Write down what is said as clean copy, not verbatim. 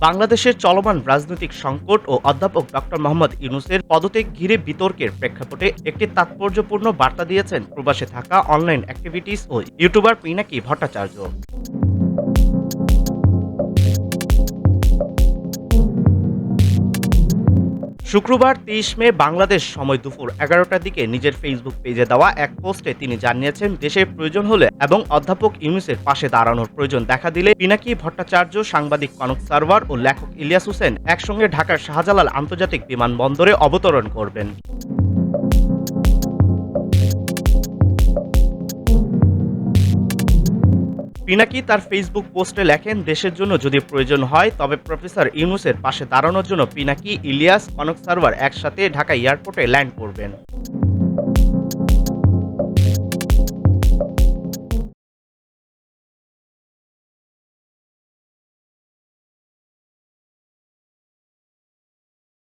বাংলাদেশের চলমান রাজনৈতিক সংকট ও অধ্যাপক ডক্টর মোহাম্মদ ইউনূসের পদত্যাগ ঘিরে বিতর্কের প্রেক্ষাপটে একটি তাৎপর্যপূর্ণ বার্তা দিয়েছেন প্রবাসে থাকা অনলাইন অ্যাক্টিভিটিস ও ইউটিউবার পিনাকি ভট্টাচার্য। শুক্রবার ৩০ মে বাংলাদেশ সময় দুপুর ১১টার দিকে নিজের ফেসবুক পেজে দেওয়া এক পোস্টে তিনি জানিয়েছেন, দেশের প্রয়োজন হলে এবং অধ্যাপক ইউনূসের পাশে দাঁড়ানোর প্রয়োজন দেখা দিলে পিনাকি ভট্টাচার্য, সাংবাদিক কনক সারওয়ার ও লেখক ইলিয়াস হোসেন একসঙ্গে ঢাকার শাহজালাল আন্তর্জাতিক বিমানবন্দরে অবতরণ করবেন। পিনাকি তার ফেসবুক পোস্টে লেখেন, দেশের জন্য যদি প্রয়োজন হয় তবে প্রফেসর ইউনূসের পাশে দাঁড়ানোর জন্য পিনাকি, ইলিয়াস, কনক সারওয়ার একসাথে ঢাকা এয়ারপোর্টে ল্যান্ড করবেন।